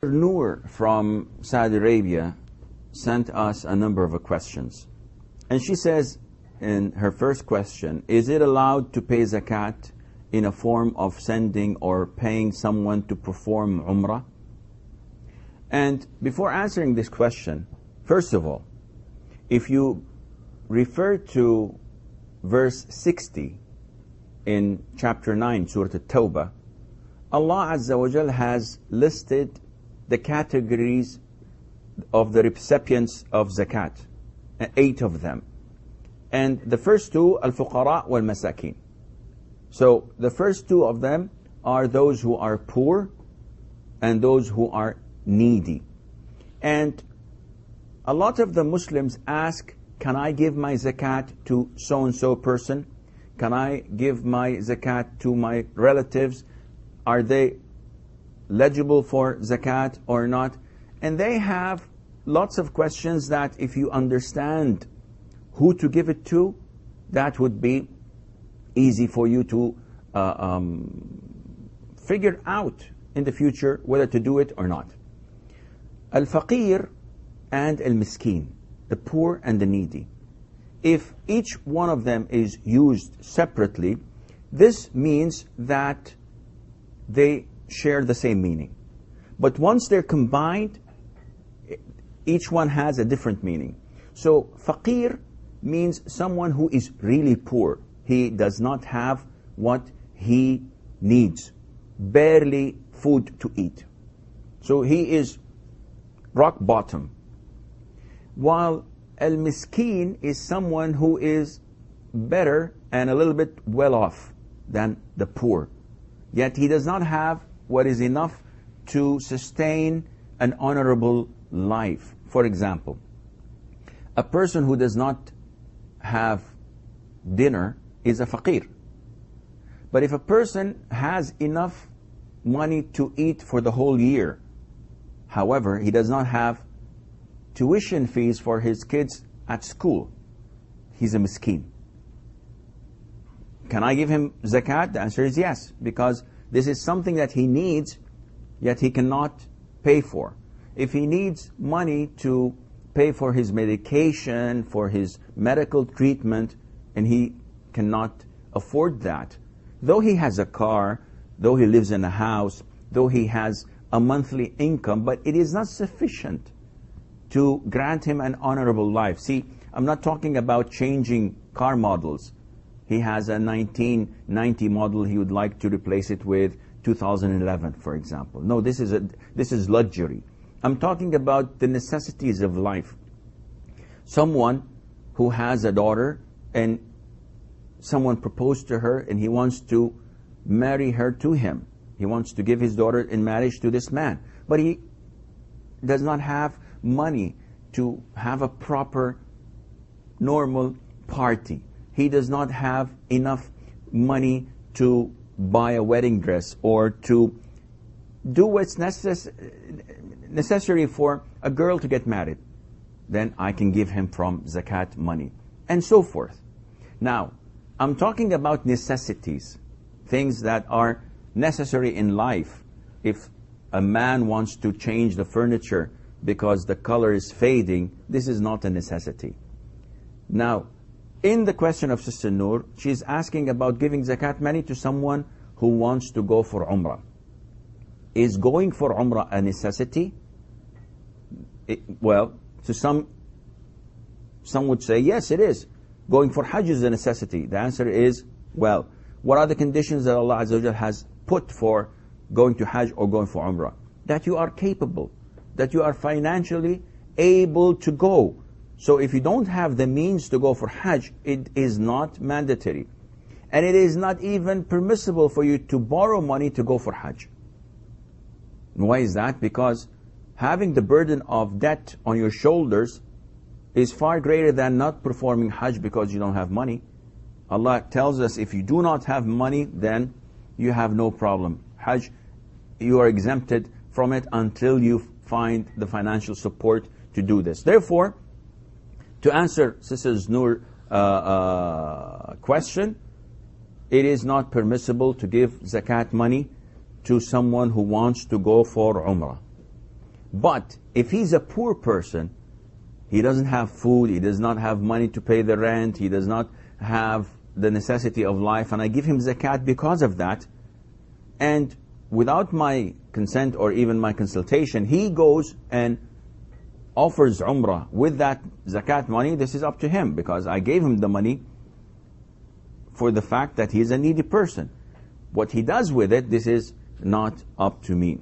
Sister Noor from Saudi Arabia sent us a number of questions. And she says in her first question, is it allowed to pay zakat in a form of sending or paying someone to perform Umrah? And before answering this question, first of all, if you refer to verse 60 in chapter 9, Surah At-Tawbah, Allah Azza wa Jal has listed the categories of the recipients of zakat, 8 of them. And the first two, al-fuqara wal-masakin. So the first two of them are those who are poor and those who are needy. And a lot of the Muslims ask, can I give my zakat to so-and-so person? Can I give my zakat to my relatives? Are they legible for zakat or not? And they have lots of questions that if you understand who to give it to, that would be easy for you to figure out in the future whether to do it or not. Al-faqir and al-miskin, the poor and the needy. If each one of them is used separately, this means that they share the same meaning. But once they're combined, each one has a different meaning. So faqir means someone who is really poor. He does not have what he needs, barely food to eat. So he is rock bottom. While al-miskin is someone who is better and a little bit well off than the poor. Yet he does not have what is enough to sustain an honorable life. For example, a person who does not have dinner is a faqir. But if a person has enough money to eat for the whole year, however, he does not have tuition fees for his kids at school, he's a miskin. Can I give him zakat? The answer is yes, because this is something that he needs, yet he cannot pay for. If he needs money to pay for his medication, for his medical treatment, and he cannot afford that, though he has a car, though he lives in a house, though he has a monthly income, but it is not sufficient to grant him an honorable life. See, I'm not talking about changing car models. He has a 1990 model, he would like to replace it with 2011, for example. No, this is luxury. I'm talking about the necessities of life. Someone who has a daughter and someone proposed to her and he wants to marry her to him. He wants to give his daughter in marriage to this man. But he does not have money to have a proper, normal party. He does not have enough money to buy a wedding dress or to do what's necessary for a girl to get married. Then I can give him from zakat money, and so forth. Now, I'm talking about necessities, things that are necessary in life. If a man wants to change the furniture because the color is fading, this is not a necessity. Now, in the question of Sister Noor, she's asking about giving zakat money to someone who wants to go for Umrah. Is going for Umrah a necessity? Well, to some would say, yes, it is. Going for Hajj is a necessity. The answer is, well, what are the conditions that Allah Azza wa Jal has put for going to Hajj or going for Umrah? That you are capable, that you are financially able to go. So if you don't have the means to go for Hajj, it is not mandatory. And it is not even permissible for you to borrow money to go for Hajj. Why is that? Because having the burden of debt on your shoulders is far greater than not performing Hajj because you don't have money. Allah tells us if you do not have money, then you have no problem. Hajj, you are exempted from it until you find the financial support to do this. Therefore, to answer Sister Noor's question, it is not permissible to give zakat money to someone who wants to go for Umrah. But if he's a poor person, he doesn't have food, he does not have money to pay the rent, he does not have the necessity of life, and I give him zakat because of that, and without my consent or even my consultation, he goes and offers Umrah with that zakat money, this is up to him, because I gave him the money for the fact that he's a needy person. What he does with it, this is not up to me.